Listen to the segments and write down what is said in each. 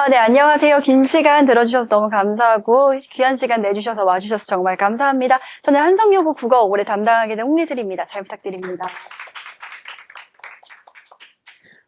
네, 안녕하세요. 긴 시간 들어주셔서 너무 감사하고, 귀한 시간 내주셔서 와주셔서 정말 감사합니다. 저는 한성여고 국어 올해 담당하게 된 홍리슬입니다. 잘 부탁드립니다.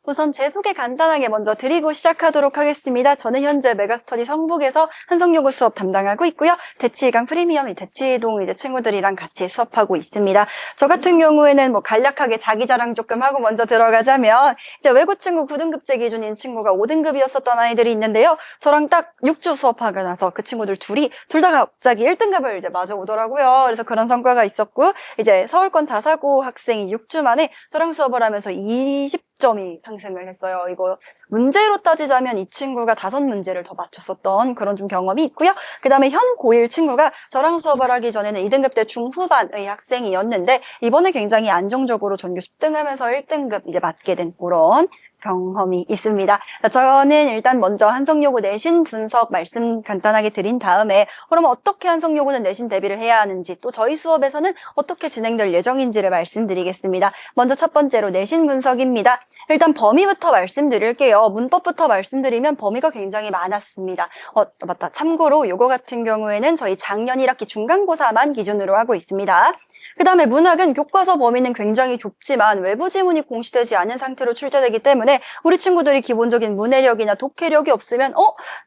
우선 제 소개 간단하게 먼저 드리고 시작하도록 하겠습니다. 저는 현재 메가스터디 성북에서 한성여고 수업 담당하고 있고요. 대치강 프리미엄, 대치동 이제 친구들이랑 같이 수업하고 있습니다. 저 같은 경우에는 간략하게 자기 자랑 조금 하고 먼저 들어가자면, 이제 외고 친구 9등급제 기준인 친구가 5등급이었었던 아이들이 있는데요. 저랑 딱 6주 수업하고 나서 그 친구들 둘 다 갑자기 1등급을 이제 맞아 오더라고요. 그래서 그런 성과가 있었고, 이제 서울권 자사고 학생이 6주 만에 저랑 수업을 하면서 20점이 상승을 했어요. 이거 문제로 따지자면 이 친구가 5문제를 더 맞췄었던 그런 좀 경험이 있고요. 그 다음에 현 고1 친구가 저랑 수업을 하기 전에는 2등급 때 중후반의 학생이었는데 이번에 굉장히 안정적으로 전교 10등 하면서 1등급 이제 맞게 된 그런 경험이 있습니다. 저는 일단 먼저 한성여고 내신 분석 말씀 간단하게 드린 다음에 그러면 어떻게 한성여고는 내신 대비를 해야 하는지 또 저희 수업에서는 어떻게 진행될 예정인지를 말씀드리겠습니다. 먼저 첫 번째로 내신 분석입니다. 일단 범위부터 말씀드릴게요. 문법부터 말씀드리면 범위가 굉장히 많았습니다. 맞다. 참고로 요거 같은 경우에는 저희 작년 1학기 중간고사만 기준으로 하고 있습니다. 그 다음에 문학은 교과서 범위는 굉장히 좁지만 외부 지문이 공시되지 않은 상태로 출제되기 때문에 우리 친구들이 기본적인 문해력이나 독해력이 없으면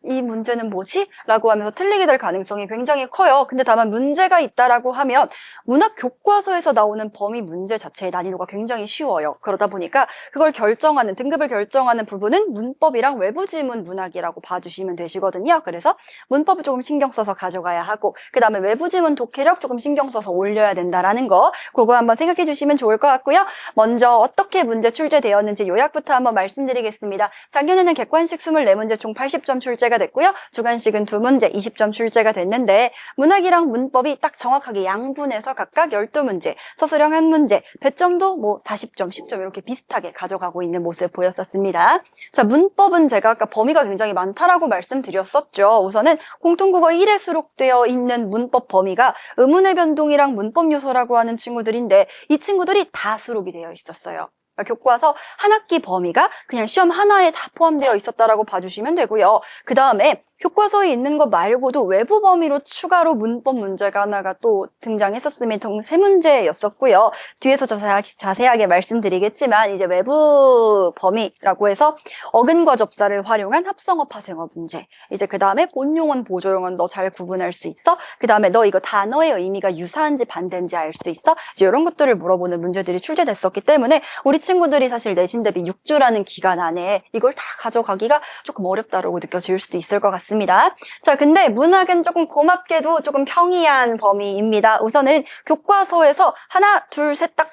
이 문제는 뭐지? 라고 하면서 틀리게 될 가능성이 굉장히 커요. 근데 다만 문제가 있다라고 하면 문학 교과서에서 나오는 범위 문제 자체의 난이도가 굉장히 쉬워요. 그러다 보니까 그걸 등급을 결정하는 부분은 문법이랑 외부 지문 문학이라고 봐주시면 되시거든요. 그래서 문법을 조금 신경 써서 가져가야 하고 그 다음에 외부 지문 독해력 조금 신경 써서 올려야 된다라는 거 그거 한번 생각해 주시면 좋을 것 같고요. 먼저 어떻게 문제 출제되었는지 요약부터 한번 말씀드리겠습니다. 작년에는 객관식 24문제 총 80점 출제가 됐고요. 주관식은 2문제 20점 출제가 됐는데 문학이랑 문법이 딱 정확하게 양분해서 각각 12문제, 서술형 1문제, 배점도 40점, 10점 이렇게 비슷하게 가져가고 있는 모습 보였었습니다. 자, 문법은 제가 아까 범위가 굉장히 많다라고 말씀드렸었죠. 우선은 공통국어 1에 수록되어 있는 문법 범위가 의문의 변동이랑 문법 요소라고 하는 친구들인데 이 친구들이 다 수록이 되어 있었어요. 교과서 한 학기 범위가 그냥 시험 하나에 다 포함되어 있었다라고 봐주시면 되고요. 그 다음에 교과서에 있는 거 말고도 외부 범위로 추가로 문법 문제가 하나가 또 등장했었으면 총 3문제였었고요. 뒤에서 자세하게 말씀드리겠지만 이제 외부 범위라고 해서 어근과 접사를 활용한 합성어 파생어 문제. 이제 그 다음에 본용언 보조용언 너 잘 구분할 수 있어? 그 다음에 너 이거 단어의 의미가 유사한지 반대인지 알 수 있어? 이제 이런 것들을 물어보는 문제들이 출제됐었기 때문에 우리 친구들이 사실 내신 대비 6주라는 기간 안에 이걸 다 가져가기가 조금 어렵다고 느껴질 수도 있을 것 같습니다. 자, 근데 문학은 조금 고맙게도 조금 평이한 범위입니다. 우선은 교과서에서 하나, 둘, 셋, 딱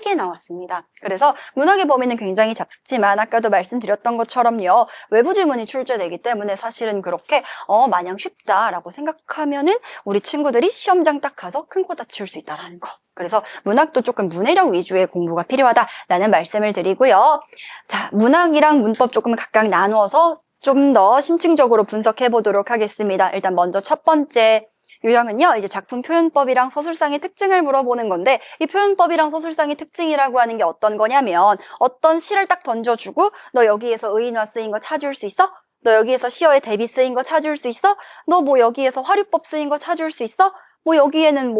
3개 나왔습니다. 그래서 문학의 범위는 굉장히 작지만 아까도 말씀드렸던 것처럼요. 외부 지문이 출제되기 때문에 사실은 그렇게 마냥 쉽다라고 생각하면은 우리 친구들이 시험장 딱 가서 큰 코 다칠 수 있다라는 거. 그래서 문학도 조금 문해력 위주의 공부가 필요하다라는 말씀을 드리고요. 자, 문학이랑 문법 조금 각각 나누어서 좀 더 심층적으로 분석해 보도록 하겠습니다. 일단 먼저 첫 번째 유형은요, 이제 작품 표현법이랑 서술상의 특징을 물어보는 건데, 이 표현법이랑 서술상의 특징이라고 하는 게 어떤 거냐면, 어떤 시를 딱 던져주고, 너 여기에서 의인화 쓰인 거 찾을 수 있어? 너 여기에서 시어의 대비 쓰인 거 찾을 수 있어? 너 여기에서 화류법 쓰인 거 찾을 수 있어? 여기에는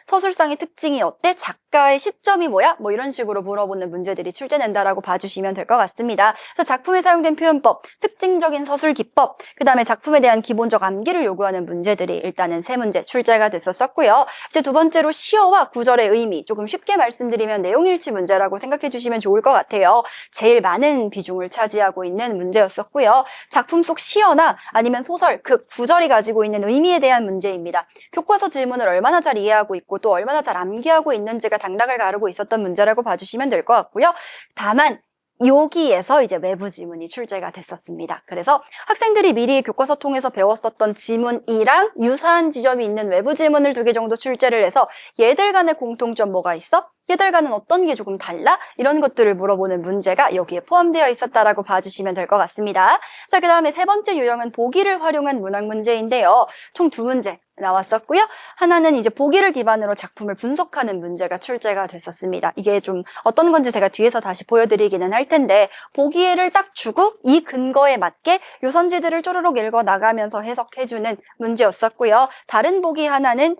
서술상의 특징이 어때? 작가의 시점이 뭐야? 이런 식으로 물어보는 문제들이 출제된다라고 봐주시면 될 것 같습니다. 그래서 작품에 사용된 표현법, 특징적인 서술 기법, 그 다음에 작품에 대한 기본적 암기를 요구하는 문제들이 일단은 3문제 출제가 됐었고요. 이제 두 번째로 시어와 구절의 의미, 조금 쉽게 말씀드리면 내용일치 문제라고 생각해 주시면 좋을 것 같아요. 제일 많은 비중을 차지하고 있는 문제였었고요. 작품 속 시어나 아니면 소설, 그 구절이 가지고 있는 의미에 대한 문제입니다. 교과서 질문을 얼마나 잘 이해하고 있고 또 얼마나 잘 암기하고 있는지가 당락을 가르고 있었던 문제라고 봐주시면 될 것 같고요. 다만 여기에서 이제 외부 지문이 출제가 됐었습니다. 그래서 학생들이 미리 교과서 통해서 배웠었던 지문이랑 유사한 지점이 있는 외부 지문을 2개 정도 출제를 해서 얘들 간의 공통점 뭐가 있어? 얘들과는 어떤 게 조금 달라? 이런 것들을 물어보는 문제가 여기에 포함되어 있었다라고 봐주시면 될 것 같습니다. 자, 그 다음에 세 번째 유형은 보기를 활용한 문학 문제인데요. 총 2문제 나왔었고요. 하나는 이제 보기를 기반으로 작품을 분석하는 문제가 출제가 됐었습니다. 이게 좀 어떤 건지 제가 뒤에서 다시 보여드리기는 할 텐데, 보기를 딱 주고 이 근거에 맞게 요선지들을 쪼르륵 읽어 나가면서 해석해주는 문제였었고요. 다른 보기 하나는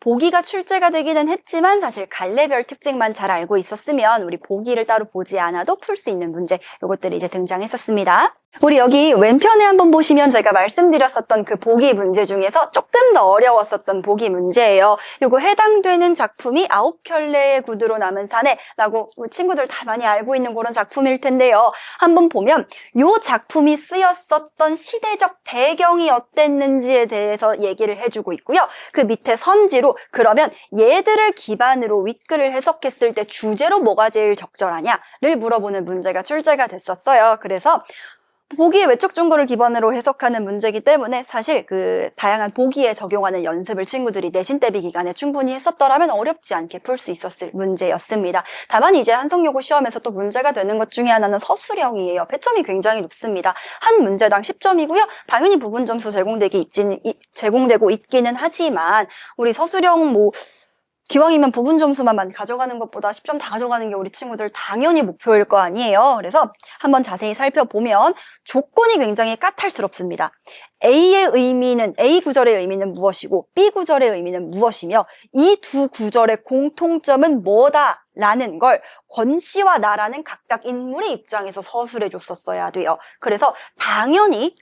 보기가 출제가 되기는 했지만 사실 갈래별 특징만 잘 알고 있었으면 우리 보기를 따로 보지 않아도 풀 수 있는 문제, 요것들이 이제 등장했었습니다. 우리 여기 왼편에 한번 보시면 제가 말씀드렸었던 그 보기 문제 중에서 조금 더 어려웠었던 보기 문제예요. 요거 해당되는 작품이 9켤레의 구두로 남은 사내라고 친구들 다 많이 알고 있는 그런 작품일 텐데요. 한번 보면 요 작품이 쓰였었던 시대적 배경이 어땠는지에 대해서 얘기를 해주고 있고요. 그 밑에 선지로 그러면 얘들을 기반으로 윗글을 해석했을 때 주제로 뭐가 제일 적절하냐를 물어보는 문제가 출제가 됐었어요. 그래서 보기의 외적 증거를 기반으로 해석하는 문제이기 때문에 사실 그 다양한 보기에 적용하는 연습을 친구들이 내신 대비 기간에 충분히 했었더라면 어렵지 않게 풀 수 있었을 문제였습니다. 다만 이제 한성여고 시험에서 또 문제가 되는 것 중에 하나는 서술형이에요. 배점이 굉장히 높습니다. 한 문제당 10점이고요. 당연히 부분 점수 제공되고 있기는 하지만 우리 서술형 기왕이면 부분 점수만 가져가는 것보다 10점 다 가져가는 게 우리 친구들 당연히 목표일 거 아니에요. 그래서 한번 자세히 살펴보면 조건이 굉장히 까탈스럽습니다. A 구절의 의미는 무엇이고 B 구절의 의미는 무엇이며 이 두 구절의 공통점은 뭐다? 라는 걸 권 씨와 나라는 각각 인물의 입장에서 서술해 줬었어야 돼요. 그래서 당연히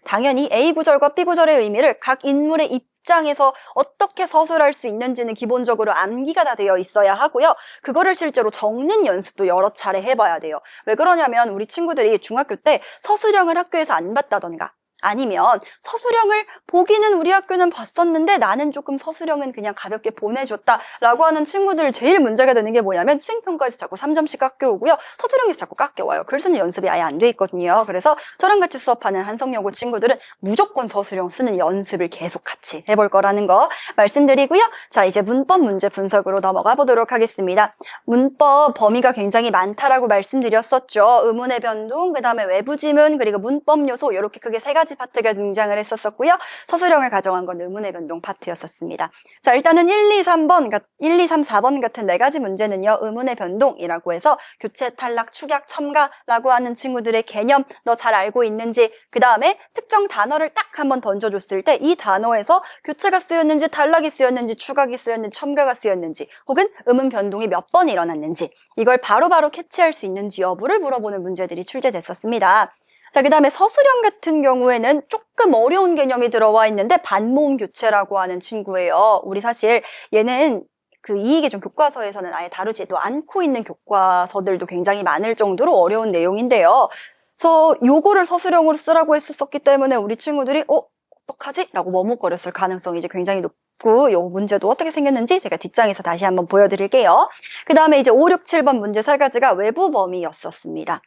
A 구절과 B 구절의 의미를 각 인물의 입장에서 어떻게 서술할 수 있는지는 기본적으로 암기가 다 되어 있어야 하고요. 그거를 실제로 적는 연습도 여러 차례 해봐야 돼요. 왜 그러냐면 우리 친구들이 중학교 때 서술형을 학교에서 안 봤다던가 아니면 서술형을 보기는 우리 학교는 봤었는데 나는 조금 서술형은 그냥 가볍게 보내줬다라고 하는 친구들 제일 문제가 되는 게 뭐냐면 수행평가에서 자꾸 3점씩 깎여오고요. 서술형에서 자꾸 깎여와요. 글 쓰는 연습이 아예 안 돼 있거든요. 그래서 저랑 같이 수업하는 한성여고 친구들은 무조건 서술형 쓰는 연습을 계속 같이 해볼 거라는 거 말씀드리고요. 자, 이제 문법 문제 분석으로 넘어가 보도록 하겠습니다. 문법 범위가 굉장히 많다라고 말씀드렸었죠. 의문의 변동, 그 다음에 외부 지문, 그리고 문법 요소 이렇게 크게 세 가지 파트가 등장을 했었고요. 서술형을 가정한 건 의문의 변동 파트였었습니다. 자, 일단은 1, 2, 3, 4번 같은 네 가지 문제는요. 의문의 변동이라고 해서 교체, 탈락, 축약, 첨가라고 하는 친구들의 개념 너 잘 알고 있는지, 그 다음에 특정 단어를 딱 한번 던져줬을 때 이 단어에서 교체가 쓰였는지, 탈락이 쓰였는지, 축약이 쓰였는지, 첨가가 쓰였는지, 혹은 의문 변동이 몇 번 일어났는지 이걸 바로바로 캐치할 수 있는지 여부를 물어보는 문제들이 출제됐었습니다. 자, 그 다음에 서술형 같은 경우에는 조금 어려운 개념이 들어와 있는데 반모음 교체라고 하는 친구예요. 우리 사실 얘는 그 이의계정 교과서에서는 아예 다루지도 않고 있는 교과서들도 굉장히 많을 정도로 어려운 내용인데요. 그래서 요거를 서술형으로 쓰라고 했었기 때문에 우리 친구들이 어떡하지? 라고 머뭇거렸을 가능성이 이제 굉장히 높고 요 문제도 어떻게 생겼는지 제가 뒷장에서 다시 한번 보여드릴게요. 그 다음에 이제 5, 6, 7번 문제 세 가지가 외부 범위였었습니다.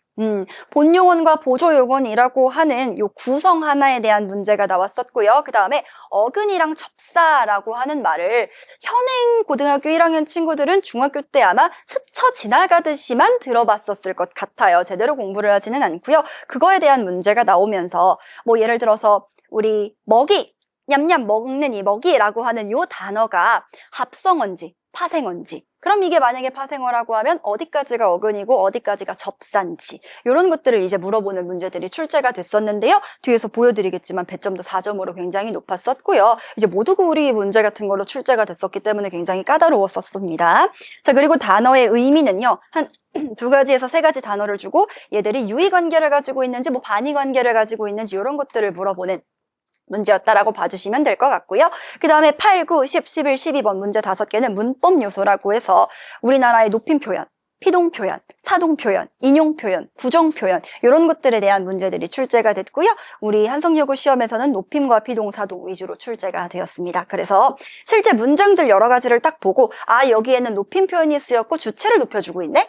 본요원과 보조요원이라고 하는 요 구성 하나에 대한 문제가 나왔었고요. 그 다음에 어근이랑 접사라고 하는 말을 현행 고등학교 1학년 친구들은 중학교 때 아마 스쳐 지나가듯이만 들어봤었을 것 같아요. 제대로 공부를 하지는 않고요. 그거에 대한 문제가 나오면서 예를 들어서 우리 먹이, 냠냠 먹는 이 먹이라고 하는 요 단어가 합성어인지 파생어인지, 그럼 이게 만약에 파생어라고 하면 어디까지가 어근이고 어디까지가 접산지, 이런 것들을 이제 물어보는 문제들이 출제가 됐었는데요. 뒤에서 보여드리겠지만 배점도 4점으로 굉장히 높았었고요. 이제 모두구리 문제 같은 걸로 출제가 됐었기 때문에 굉장히 까다로웠었습니다. 자, 그리고 단어의 의미는요. 한 2가지에서 3가지 단어를 주고 얘들이 유의관계를 가지고 있는지 반의관계를 가지고 있는지 이런 것들을 물어보는 문제였다라고 봐주시면 될 것 같고요. 그 다음에 8, 9, 10, 11, 12번 문제 5개는 문법 요소라고 해서 우리나라의 높임 표현, 피동 표현, 사동 표현, 인용 표현, 부정 표현 이런 것들에 대한 문제들이 출제가 됐고요. 우리 한성여고 시험에서는 높임과 피동, 사동 위주로 출제가 되었습니다. 그래서 실제 문장들 여러 가지를 딱 보고 여기에는 높임 표현이 쓰였고 주체를 높여주고 있네?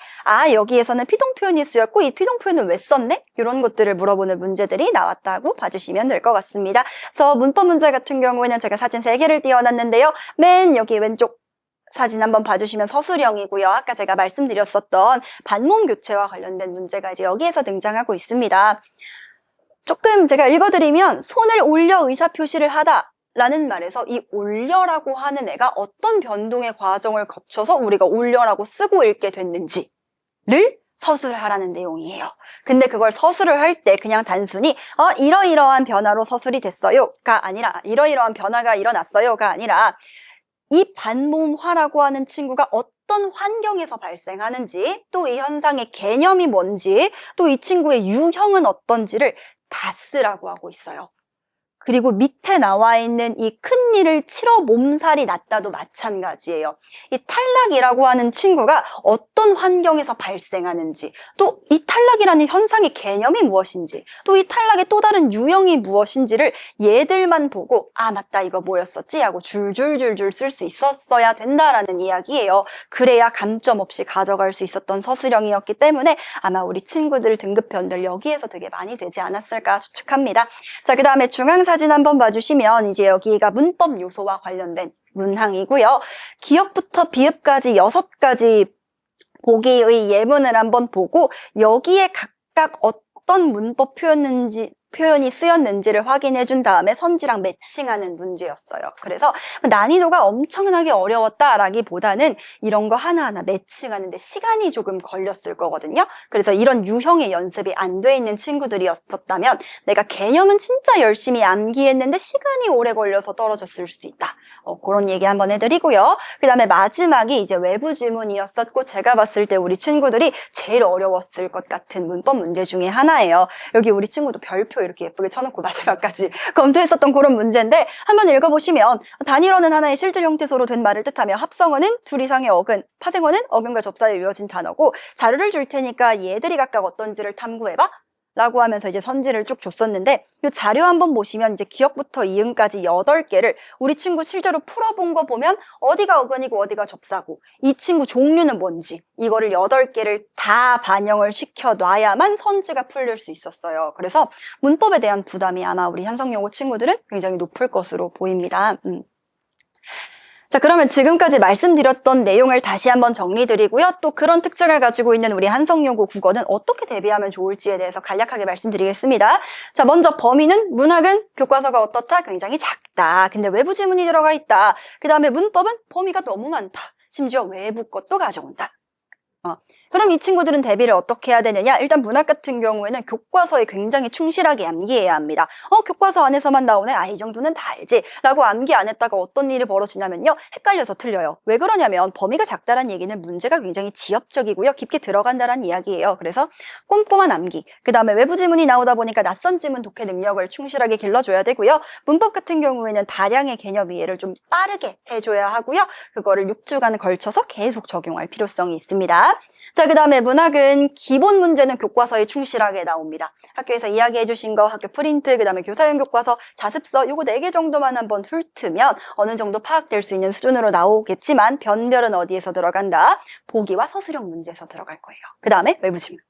여기에서는 피동 표현이 쓰였고 이 피동 표현은 왜 썼네? 이런 것들을 물어보는 문제들이 나왔다고 봐주시면 될 것 같습니다. 그래서 문법 문제 같은 경우에는 제가 사진 3개를 띄워놨는데요. 맨 여기 왼쪽 사진 한번 봐주시면 서술형이고요. 아까 제가 말씀드렸었던 반몸 교체와 관련된 문제가 이제 여기에서 등장하고 있습니다. 조금 제가 읽어드리면 손을 올려 의사표시를 하다 라는 말에서 이 올려라고 하는 애가 어떤 변동의 과정을 거쳐서 우리가 올려라고 쓰고 읽게 됐는지를 서술하라는 내용이에요. 근데 그걸 서술을 할 때 그냥 단순히 이러이러한 변화로 서술이 됐어요가 아니라 이러이러한 변화가 일어났어요가 아니라 이 반몸화라고 하는 친구가 어떤 환경에서 발생하는지, 또 이 현상의 개념이 뭔지, 또 이 친구의 유형은 어떤지를 다 쓰라고 하고 있어요. 그리고 밑에 나와 있는 이 큰 일을 치러 몸살이 났다도 마찬가지예요. 이 탈락이라고 하는 친구가 어떤 환경에서 발생하는지, 또 이 탈락이라는 현상의 개념이 무엇인지, 또 이 탈락의 또 다른 유형이 무엇인지를 얘들만 보고 맞다 이거 뭐였었지 하고 줄줄줄줄 쓸 수 있었어야 된다라는 이야기예요. 그래야 감점 없이 가져갈 수 있었던 서술형이었기 때문에 아마 우리 친구들 등급편들 여기에서 되게 많이 되지 않았을까 추측합니다. 자, 그 다음에 중앙사진 한번 봐주시면 이제 여기가 문법 요소와 관련된 문항이고요. 기역부터 비읍까지 6가지 보기의 예문을 한번 보고 여기에 각각 어떤 문법 표현이 쓰였는지를 확인해 준 다음에 선지랑 매칭하는 문제였어요. 그래서 난이도가 엄청나게 어려웠다라기보다는 이런 거 하나하나 매칭하는데 시간이 조금 걸렸을 거거든요. 그래서 이런 유형의 연습이 안 돼 있는 친구들이었다면 내가 개념은 진짜 열심히 암기했는데 시간이 오래 걸려서 떨어졌을 수도 있다. 그런 얘기 한번 해드리고요. 그 다음에 마지막이 이제 외부 지문이었었고 제가 봤을 때 우리 친구들이 제일 어려웠을 것 같은 문법 문제 중에 하나예요. 여기 우리 친구도 별표 이렇게 예쁘게 쳐놓고 마지막까지 검토했었던 그런 문제인데 한번 읽어보시면 단일어는 하나의 실질 형태소로 된 말을 뜻하며 합성어는 둘 이상의 어근, 파생어는 어근과 접사에 이어진 단어고 자료를 줄 테니까 얘들이 각각 어떤지를 탐구해봐 라고 하면서 이제 선지를 쭉 줬었는데 이 자료 한번 보시면 이제 기역부터 이응까지 8개를 우리 친구 실제로 풀어본 거 보면 어디가 어근이고 어디가 접사고 이 친구 종류는 뭔지 이거를 8개를 다 반영을 시켜놔야만 선지가 풀릴 수 있었어요. 그래서 문법에 대한 부담이 아마 우리 현성여고 친구들은 굉장히 높을 것으로 보입니다. 자, 그러면 지금까지 말씀드렸던 내용을 다시 한번 정리드리고요. 또 그런 특징을 가지고 있는 우리 한성여고 국어는 어떻게 대비하면 좋을지에 대해서 간략하게 말씀드리겠습니다. 자, 먼저 범위는 문학은 교과서가 어떻다? 굉장히 작다. 근데 외부 지문이 들어가 있다. 그 다음에 문법은 범위가 너무 많다. 심지어 외부 것도 가져온다. 그럼 이 친구들은 대비를 어떻게 해야 되느냐? 일단 문학 같은 경우에는 교과서에 굉장히 충실하게 암기해야 합니다. 교과서 안에서만 나오네? 이 정도는 다 알지? 라고 암기 안 했다가 어떤 일이 벌어지냐면요. 헷갈려서 틀려요. 왜 그러냐면 범위가 작다란 얘기는 문제가 굉장히 지엽적이고요. 깊게 들어간다는 이야기예요. 그래서 꼼꼼한 암기. 그 다음에 외부 지문이 나오다 보니까 낯선 지문 독해 능력을 충실하게 길러줘야 되고요. 문법 같은 경우에는 다량의 개념 이해를 좀 빠르게 해줘야 하고요. 그거를 6주간 걸쳐서 계속 적용할 필요성이 있습니다. 자, 그 다음에 문학은 기본 문제는 교과서에 충실하게 나옵니다. 학교에서 이야기해 주신 거, 학교 프린트, 그 다음에 교사용 교과서, 자습서 요거 4개 정도만 한번 훑으면 어느 정도 파악될 수 있는 수준으로 나오겠지만 변별은 어디에서 들어간다? 보기와 서술형 문제에서 들어갈 거예요. 그 다음에 외부 지문.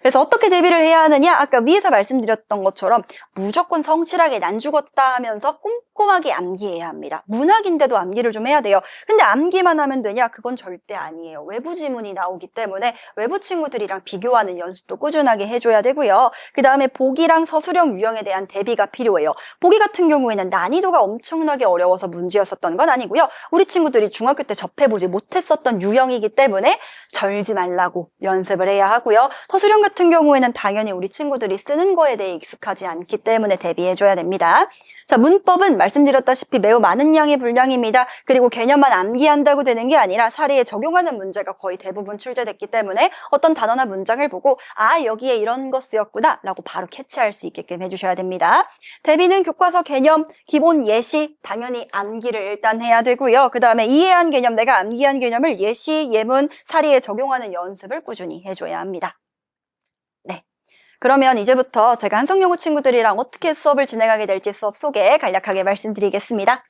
그래서 어떻게 대비를 해야 하느냐? 아까 위에서 말씀드렸던 것처럼 무조건 성실하게 난 죽었다 하면서 꼼꼼하게 암기해야 합니다. 문학인데도 암기를 좀 해야 돼요. 근데 암기만 하면 되냐? 그건 절대 아니에요. 외부 지문이 나오기 때문에 외부 친구들이랑 비교하는 연습도 꾸준하게 해줘야 되고요. 그 다음에 보기랑 서술형 유형에 대한 대비가 필요해요. 보기 같은 경우에는 난이도가 엄청나게 어려워서 문제였었던 건 아니고요. 우리 친구들이 중학교 때 접해보지 못했었던 유형이기 때문에 절지 말라고 연습을 해야 하고요. 서술형 같은 경우에는 당연히 우리 친구들이 쓰는 거에 대해 익숙하지 않기 때문에 대비해줘야 됩니다. 자, 문법은 말씀드렸다시피 매우 많은 양의 분량입니다. 그리고 개념만 암기한다고 되는 게 아니라 사례에 적용하는 문제가 거의 대부분 출제됐기 때문에 어떤 단어나 문장을 보고 여기에 이런 거 쓰였구나 라고 바로 캐치할 수 있게끔 해주셔야 됩니다. 대비는 교과서 개념, 기본 예시, 당연히 암기를 일단 해야 되고요. 그 다음에 이해한 개념, 내가 암기한 개념을 예시, 예문, 사례에 적용하는 연습을 꾸준히 해줘야 합니다. 그러면 이제부터 제가 한성여고 친구들이랑 어떻게 수업을 진행하게 될지 수업 소개 간략하게 말씀드리겠습니다.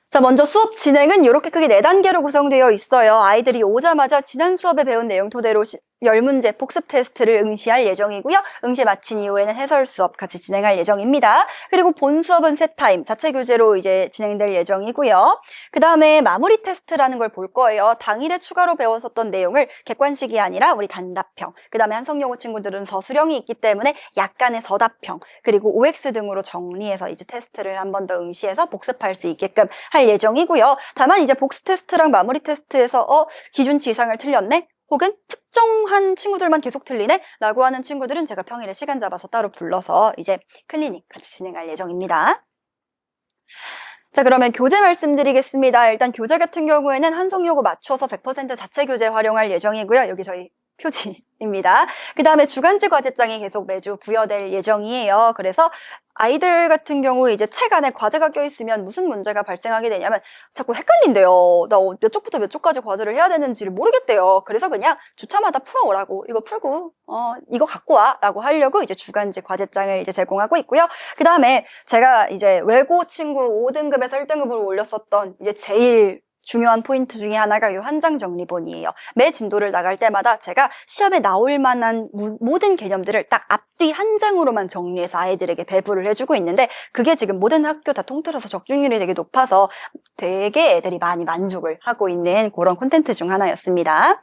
자, 먼저 수업 진행은 이렇게 크게 4단계로 구성되어 있어요. 아이들이 오자마자 지난 수업에 배운 내용 토대로 10문제 복습 테스트를 응시할 예정이고요. 응시 마친 이후에는 해설 수업 같이 진행할 예정입니다. 그리고 본 수업은 세 타임, 자체 교재로 이제 진행될 예정이고요. 그 다음에 마무리 테스트라는 걸 볼 거예요. 당일에 추가로 배웠었던 내용을 객관식이 아니라 우리 단답형, 그 다음에 한성여고 친구들은 서술형이 있기 때문에 약간의 서답형, 그리고 OX 등으로 정리해서 이제 테스트를 한 번 더 응시해서 복습할 수 있게끔 할 예정이고요. 다만 이제 복습 테스트랑 마무리 테스트에서 기준치 이상을 틀렸네? 혹은 특정한 친구들만 계속 틀리네? 라고 하는 친구들은 제가 평일에 시간 잡아서 따로 불러서 이제 클리닉 같이 진행할 예정입니다. 자, 그러면 교재 말씀드리겠습니다. 일단 교재 같은 경우에는 한성여고 맞춰서 100% 자체 교재 활용할 예정이고요. 여기 저희 표지입니다. 그 다음에 주간지 과제장이 계속 매주 부여될 예정이에요. 그래서 아이들 같은 경우 이제 책 안에 과제가 껴있으면 무슨 문제가 발생하게 되냐면 자꾸 헷갈린대요. 나 몇 쪽부터 몇 쪽까지 과제를 해야 되는지를 모르겠대요. 그래서 그냥 주차마다 풀어오라고, 이거 풀고 이거 갖고 와 라고 하려고 이제 주간지 과제장을 이제 제공하고 있고요. 그 다음에 제가 이제 외고 친구 5등급에서 1등급으로 올렸었던 이제 제일 중요한 포인트 중에 하나가 이 한장 정리본이에요. 매 진도를 나갈 때마다 제가 시험에 나올 만한 모든 개념들을 딱 앞뒤 한 장으로만 정리해서 아이들에게 배부를 해주고 있는데, 그게 지금 모든 학교 다 통틀어서 적중률이 되게 높아서 되게 애들이 많이 만족을 하고 있는 그런 콘텐츠 중 하나였습니다.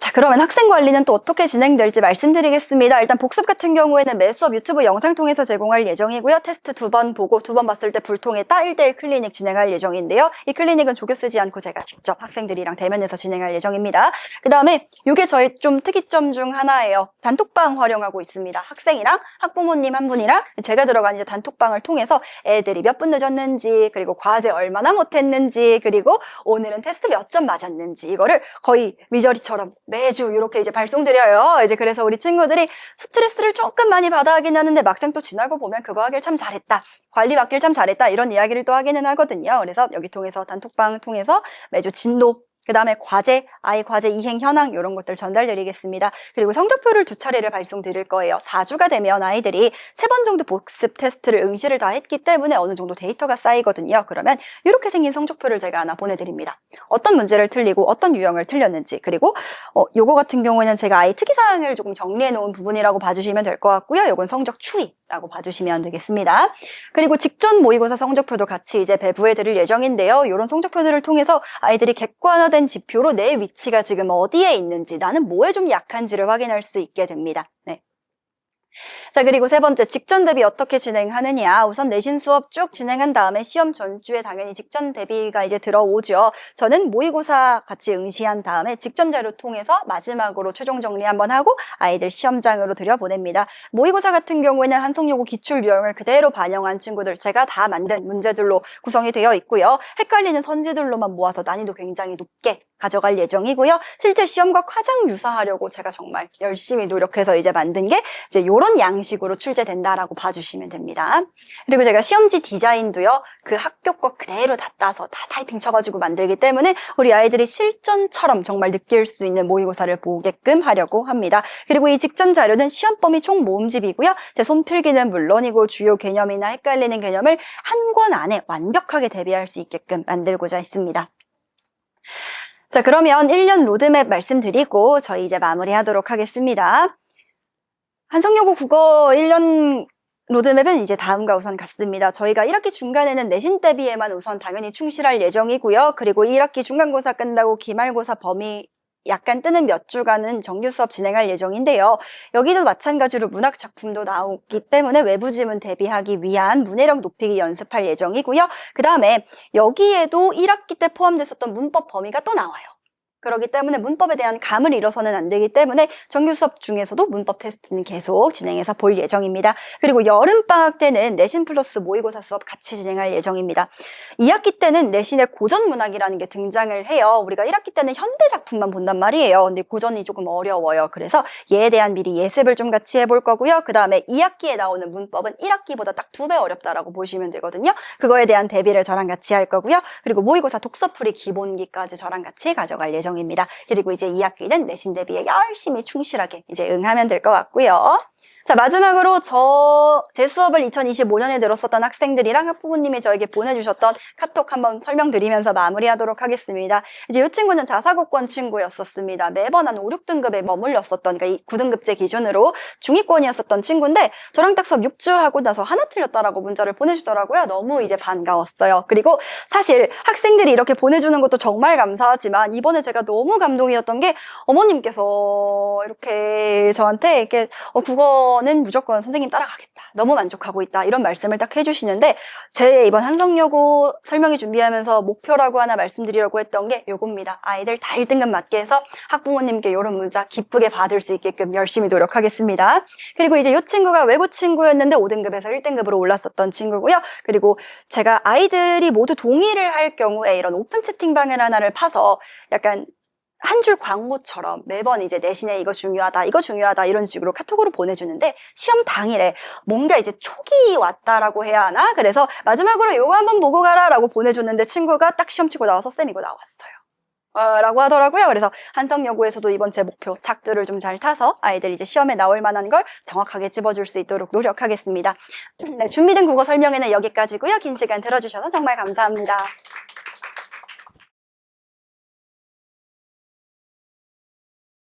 자, 그러면 학생 관리는 또 어떻게 진행될지 말씀드리겠습니다. 일단 복습 같은 경우에는 매 수업 유튜브 영상 통해서 제공할 예정이고요. 테스트 2번 보고 2번 봤을 때 불통했다 1대1 클리닉 진행할 예정인데요. 이 클리닉은 조교 쓰지 않고 제가 직접 학생들이랑 대면해서 진행할 예정입니다. 그 다음에 이게 저희 좀 특이점 중 하나예요. 단톡방 활용하고 있습니다. 학생이랑 학부모님 한 분이랑 제가 들어간 이제 단톡방을 통해서 애들이 몇 분 늦었는지, 그리고 과제 얼마나 못했는지, 그리고 오늘은 테스트 몇 점 맞았는지, 이거를 거의 미저리처럼 매주 이렇게 이제 발송드려요. 이제 그래서 우리 친구들이 스트레스를 조금 많이 받아 하긴 하는데 막상 또 지나고 보면 그거 하길 참 잘했다, 관리 받길 참 잘했다, 이런 이야기를 또 하기는 하거든요. 그래서 여기 통해서 단톡방 통해서 매주 진도, 그 다음에 과제, 아이 과제 이행 현황 이런 것들 전달드리겠습니다. 그리고 성적표를 2차례를 발송드릴 거예요. 4주가 되면 아이들이 3번 정도 복습 테스트를 응시를 다 했기 때문에 어느 정도 데이터가 쌓이거든요. 그러면 이렇게 생긴 성적표를 제가 하나 보내드립니다. 어떤 문제를 틀리고 어떤 유형을 틀렸는지, 그리고 요거 같은 경우에는 제가 아이 특이사항을 조금 정리해 놓은 부분이라고 봐주시면 될 것 같고요. 요건 성적 추이라고 봐주시면 되겠습니다. 그리고 직전 모의고사 성적표도 같이 이제 배부해 드릴 예정인데요. 이런 성적표들을 통해서 아이들이 객관화된 지표로 내 위치가 지금 어디에 있는지, 나는 뭐에 좀 약한지를 확인할 수 있게 됩니다. 네. 자, 그리고 세 번째, 직전 대비 어떻게 진행하느냐. 우선 내신 수업 쭉 진행한 다음에 시험 전주에 당연히 직전 대비가 이제 들어오죠. 저는 모의고사 같이 응시한 다음에 직전 자료 통해서 마지막으로 최종 정리 한번 하고 아이들 시험장으로 들여보냅니다. 모의고사 같은 경우에는 한성여고 기출 유형을 그대로 반영한 친구들, 제가 다 만든 문제들로 구성이 되어 있고요. 헷갈리는 선지들로만 모아서 난이도 굉장히 높게 가져갈 예정이고요. 실제 시험과 가장 유사하려고 제가 정말 열심히 노력해서 이제 만든 게 이제 이런 양식으로 출제된다라고 봐주시면 됩니다. 그리고 제가 시험지 디자인도요, 그 학교 거 그대로 다 따서 다 타이핑 쳐가지고 만들기 때문에 우리 아이들이 실전처럼 정말 느낄 수 있는 모의고사를 보게끔 하려고 합니다. 그리고 이 직전 자료는 시험 범위 총 모음집이고요. 제 손필기는 물론이고 주요 개념이나 헷갈리는 개념을 한 권 안에 완벽하게 대비할 수 있게끔 만들고자 했습니다. 자, 그러면 1년 로드맵 말씀드리고 저희 이제 마무리하도록 하겠습니다. 한성여고 국어 1년 로드맵은 이제 다음과 우선 같습니다. 저희가 1학기 중간에는 내신 대비에만 우선 당연히 충실할 예정이고요. 그리고 1학기 중간고사 끝나고 기말고사 범위 약간 뜨는 몇 주간은 정규 수업 진행할 예정인데요. 여기도 마찬가지로 문학 작품도 나오기 때문에 외부 지문 대비하기 위한 문해력 높이기 연습할 예정이고요. 그 다음에 여기에도 1학기 때 포함됐었던 문법 범위가 또 나와요. 그렇기 때문에 문법에 대한 감을 잃어서는 안 되기 때문에 정규 수업 중에서도 문법 테스트는 계속 진행해서 볼 예정입니다. 그리고 여름방학 때는 내신 플러스 모의고사 수업 같이 진행할 예정입니다. 2학기 때는 내신에 고전문학이라는 게 등장을 해요. 우리가 1학기 때는 현대 작품만 본단 말이에요. 근데 고전이 조금 어려워요. 그래서 얘에 대한 미리 예습을 좀 같이 해볼 거고요. 그 다음에 2학기에 나오는 문법은 1학기보다 딱 2배 어렵다라고 보시면 되거든요. 그거에 대한 대비를 저랑 같이 할 거고요. 그리고 모의고사 독서풀이 기본기까지 저랑 같이 가져갈 예정입니다. 그리고 이제 2학기는 내신 대비에 열심히 충실하게 이제 응하면 될 것 같고요. 자, 마지막으로 제 수업을 2025년에 들었었던 학생들이랑 학부모님이 저에게 보내주셨던 카톡 한번 설명드리면서 마무리하도록 하겠습니다. 이제 이 친구는 자사고권 친구였었습니다. 매번 한 5, 6등급에 머물렀었던, 그러니까 이 9등급제 기준으로 중위권이었었던 친구인데 저랑 딱 수업 6주 하고 나서 하나 틀렸다라고 문자를 보내주더라고요. 너무 이제 반가웠어요. 그리고 사실 학생들이 이렇게 보내주는 것도 정말 감사하지만 이번에 제가 너무 감동이었던 게 어머님께서 이렇게 저한테 이렇게 국어는 무조건 선생님 따라가겠다. 너무 만족하고 있다. 이런 말씀을 딱 해주시는데 제 이번 한성여고 설명회 준비하면서 목표라고 하나 말씀드리려고 했던 게 요겁니다. 아이들 다 1등급 맞게 해서 학부모님께 이런 문자 기쁘게 받을 수 있게끔 열심히 노력하겠습니다. 그리고 이제 이 친구가 외고 친구였는데 5등급에서 1등급으로 올랐었던 친구고요. 그리고 제가 아이들이 모두 동의를 할 경우에 이런 오픈 채팅방을 하나를 파서 약간 한 줄 광고처럼 매번 이제 내신에 이거 중요하다 이런 식으로 카톡으로 보내주는데 시험 당일에 뭔가 이제 촉이 왔다라고 해야 하나? 그래서 마지막으로 요거 한번 보고 가라 라고 보내줬는데 친구가 딱 시험 치고 나와서 쌤 이거 나왔어요. 라고 하더라고요. 그래서 한성여고에서도 이번 제 목표 작두를 좀 잘 타서 아이들 이제 시험에 나올 만한 걸 정확하게 집어줄 수 있도록 노력하겠습니다. 네, 준비된 국어 설명회는 여기까지고요. 긴 시간 들어주셔서 정말 감사합니다.